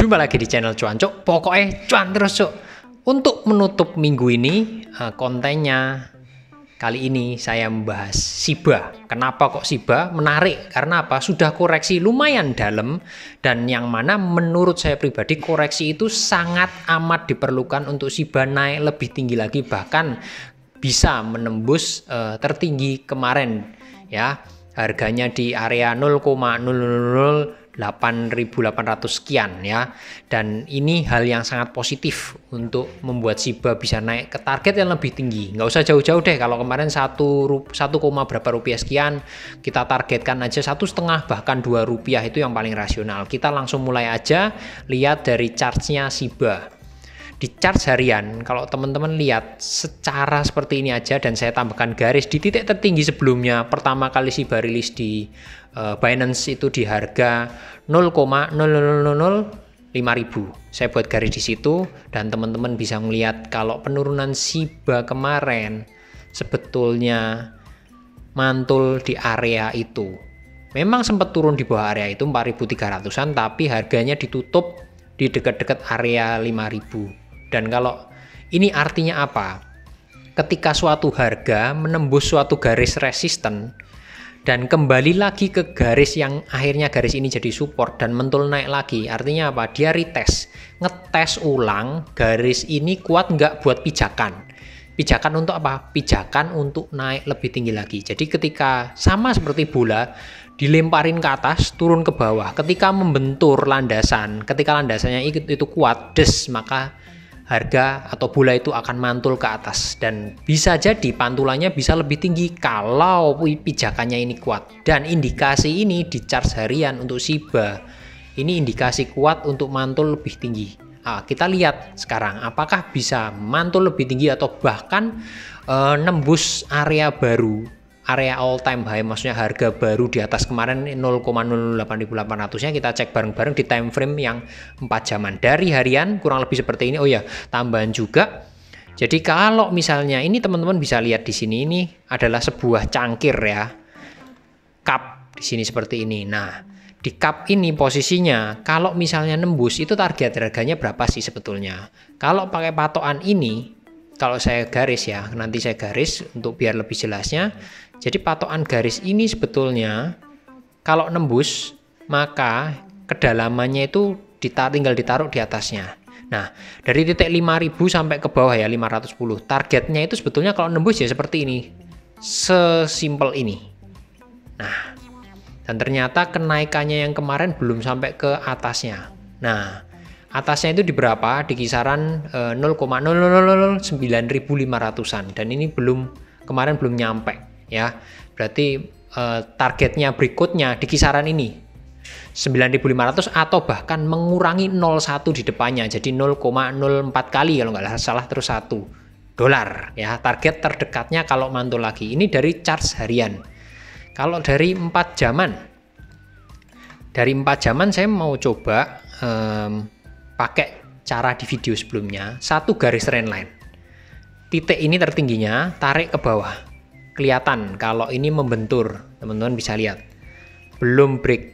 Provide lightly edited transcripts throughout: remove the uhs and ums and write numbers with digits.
Jumpa lagi di channel Cuan Cuk. Pokoknya cuan terus Cuk. Untuk menutup minggu ini kontennya kali ini saya membahas Shiba. Kenapa kok Shiba? Menarik karena apa? Sudah koreksi lumayan dalam dan yang mana menurut saya pribadi koreksi itu sangat amat diperlukan untuk Shiba naik lebih tinggi lagi, bahkan bisa menembus tertinggi kemarin ya. Harganya di area 0,008.800 sekian ya. Dan ini hal yang sangat positif untuk membuat Shiba bisa naik ke target yang lebih tinggi. Nggak usah jauh-jauh deh, kalau kemarin 1, berapa rupiah sekian, kita targetkan aja 1,5 bahkan 2 rupiah, itu yang paling rasional. Kita langsung mulai aja lihat dari chartnya Shiba. Di chart harian, kalau teman-teman lihat secara seperti ini aja, dan saya tambahkan garis di titik tertinggi sebelumnya, pertama kali Shiba rilis di Binance itu di harga 0,0005.000. Saya buat garis di situ dan teman-teman bisa melihat kalau penurunan Shiba kemarin sebetulnya mantul di area itu. Memang sempat turun di bawah area itu 4.300-an, tapi harganya ditutup di dekat-dekat area 5.000. Dan kalau ini artinya apa? Ketika suatu harga menembus suatu garis resisten dan kembali lagi ke garis yang akhirnya garis ini jadi support dan mentul naik lagi, artinya apa? Dia retest, ngetes ulang garis ini kuat nggak buat pijakan. Pijakan untuk apa? Pijakan untuk naik lebih tinggi lagi. Jadi ketika sama seperti bola dilemparin ke atas, turun ke bawah, ketika membentur landasan, ketika landasannya itu kuat, maka harga atau bola itu akan mantul ke atas, dan bisa jadi pantulannya bisa lebih tinggi kalau pijakannya ini kuat. Dan indikasi ini di chart harian untuk Shiba ini indikasi kuat untuk mantul lebih tinggi. Kita lihat sekarang apakah bisa mantul lebih tinggi atau bahkan nembus area baru, area all time high, maksudnya harga baru di atas kemarin 0,08800-nya. Kita cek bareng-bareng di time frame yang 4 jaman dari harian, kurang lebih seperti ini. Oh ya, tambahan juga. Jadi kalau misalnya ini teman-teman bisa lihat di sini, ini adalah sebuah cangkir ya. Cup di sini seperti ini. Nah, di cup ini posisinya kalau misalnya nembus itu target harganya berapa sih sebetulnya? Kalau pakai patokan ini, kalau saya garis ya, nanti saya garis untuk biar lebih jelasnya. Jadi patokan garis ini sebetulnya kalau nembus maka kedalamannya itu tinggal ditaruh di atasnya. Nah, dari titik 5.000 sampai ke bawah ya 510. Targetnya itu sebetulnya kalau nembus ya seperti ini. Sesimpel ini. Nah, dan ternyata kenaikannya yang kemarin belum sampai ke atasnya. Nah, atasnya itu di berapa? Di kisaran 0,009.500-an, dan ini kemarin belum nyampe ya. Berarti targetnya berikutnya di kisaran ini 9.500 atau bahkan mengurangi 0,1 di depannya, jadi 0,04 kali kalau nggak salah, terus $1 ya. Target terdekatnya kalau mantul lagi. Ini dari chart harian. Kalau dari 4 jaman saya mau coba pakai cara di video sebelumnya, satu garis trendline. Titik ini tertingginya, tarik ke bawah. Kelihatan kalau ini membentur, teman-teman bisa lihat. Belum break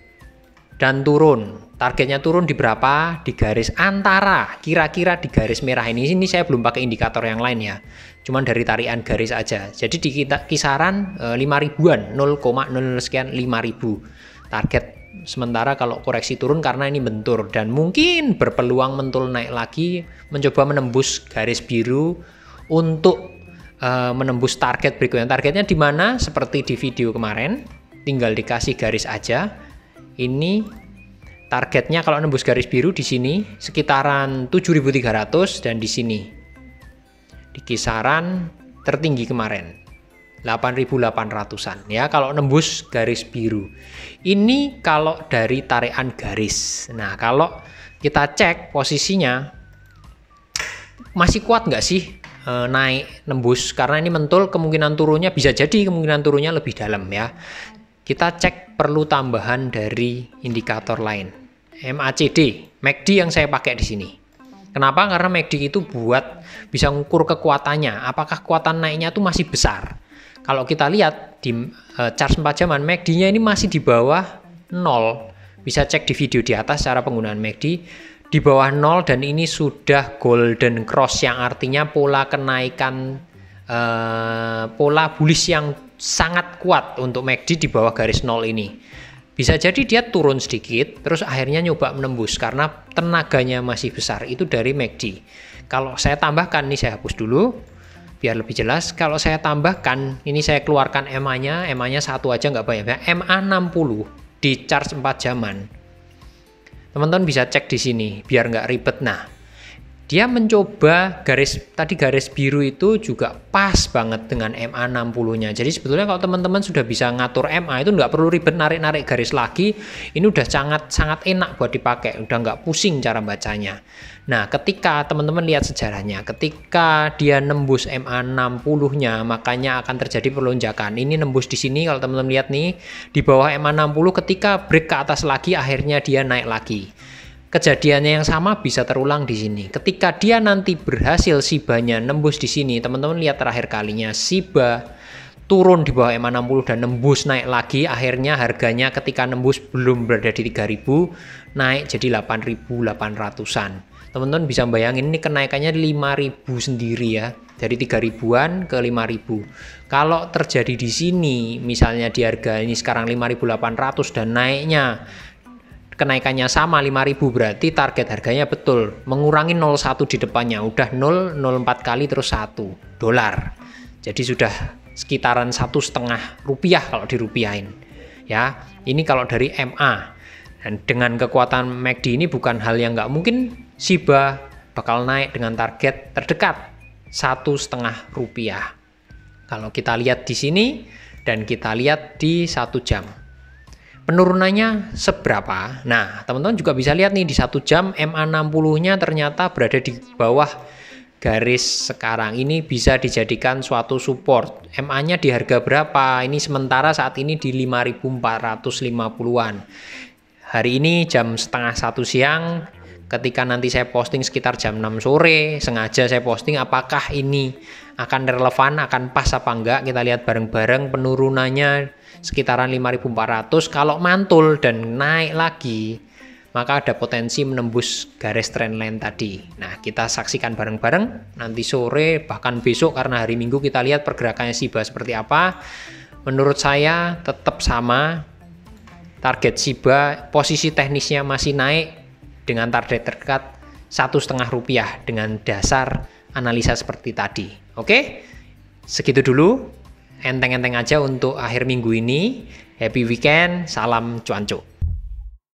dan turun. Targetnya turun di berapa? Di garis antara, kira-kira di garis merah ini. Ini saya belum pakai indikator yang lain ya. Cuman dari tarian garis aja. Jadi di kisaran 5.000-an, 0,0 sekian 5.000. Target sementara kalau koreksi turun karena ini bentur dan mungkin berpeluang mentul naik lagi, mencoba menembus garis biru untuk menembus target berikutnya. Targetnya di mana? Seperti di video kemarin, tinggal dikasih garis aja. Ini targetnya kalau nembus garis biru di sini sekitaran 7.300, dan di sini di kisaran tertinggi kemarin 8.800-an ya kalau nembus garis biru. Ini kalau dari tarikan garis. Nah, kalau kita cek posisinya masih kuat nggak sih naik nembus, karena ini mentul, kemungkinan turunnya bisa jadi kemungkinan turunnya lebih dalam ya. Kita cek perlu tambahan dari indikator lain, MACD, MACD yang saya pakai di sini. Kenapa? Karena MACD itu buat bisa ngukur kekuatannya, apakah kekuatan naiknya itu masih besar. Kalau kita lihat di chart 4 jaman, MACD-nya ini masih di bawah 0. Bisa cek di video di atas cara penggunaan MACD. di bawah 0 dan ini sudah golden cross yang artinya pola kenaikan pola bullish yang sangat kuat untuk MACD di bawah garis 0 ini. Bisa jadi dia turun sedikit terus akhirnya nyoba menembus karena tenaganya masih besar itu dari MACD. Kalau saya tambahkan, nih saya hapus dulu biar lebih jelas. Kalau saya tambahkan, ini saya keluarkan EMA-nya, EMA-nya satu aja nggak banyak, MA 60 di chart 4 jaman. Teman-teman bisa cek di sini biar nggak ribet. Nah, dia mencoba garis biru itu juga pas banget dengan MA 60-nya. Jadi sebetulnya kalau teman-teman sudah bisa ngatur MA itu nggak perlu ribet narik-narik garis lagi. Ini udah sangat enak buat dipakai, udah nggak pusing cara bacanya. Nah, ketika teman-teman lihat sejarahnya, ketika dia nembus MA 60-nya, makanya akan terjadi pelonjakan. Ini nembus di sini kalau teman-teman lihat nih, di bawah MA 60 ketika break ke atas lagi akhirnya dia naik lagi. Kejadiannya yang sama bisa terulang di sini. Ketika dia nanti berhasil Shiba-nya nembus di sini, teman-teman lihat terakhir kalinya Shiba turun di bawah MA 60 dan nembus naik lagi, akhirnya harganya ketika nembus belum berada di 3.000, naik jadi 8.800-an. Teman-teman bisa bayangin ini kenaikannya 5.000 sendiri ya, dari 3.000-an ke 5.000. Kalau terjadi di sini, misalnya di harga ini sekarang 5.800 dan naiknya kenaikannya sama 5.000, berarti target harganya betul mengurangi 01 di depannya, udah 0, 04 kali terus 1 dolar. Jadi sudah sekitaran 1,5 rupiah kalau dirupiahin. Ya, ini kalau dari MA. Dan dengan kekuatan MACD ini bukan hal yang nggak mungkin Shiba bakal naik dengan target terdekat 1,5 rupiah. Kalau kita lihat di sini dan kita lihat di 1 jam. Penurunannya seberapa? Nah, teman-teman juga bisa lihat nih di 1 jam MA 60-nya ternyata berada di bawah garis sekarang. Ini bisa dijadikan suatu support. MA-nya di harga berapa? Ini sementara saat ini di 5.450-an. Hari ini jam setengah 1 siang, ketika nanti saya posting sekitar jam 6 sore, sengaja saya posting apakah ini akan relevan, akan pas apa enggak. Kita lihat bareng-bareng penurunannya sekitaran 5.400. Kalau mantul dan naik lagi, maka ada potensi menembus garis trendline tadi. Nah, kita saksikan bareng-bareng nanti sore, bahkan besok, karena hari Minggu kita lihat pergerakannya Shiba seperti apa. Menurut saya tetap sama, target Shiba posisi teknisnya masih naik dengan target terdekat 1,5 rupiah dengan dasar analisa seperti tadi. Oke, segitu dulu. Enteng-enteng aja untuk akhir minggu ini. Happy weekend, salam cuanco.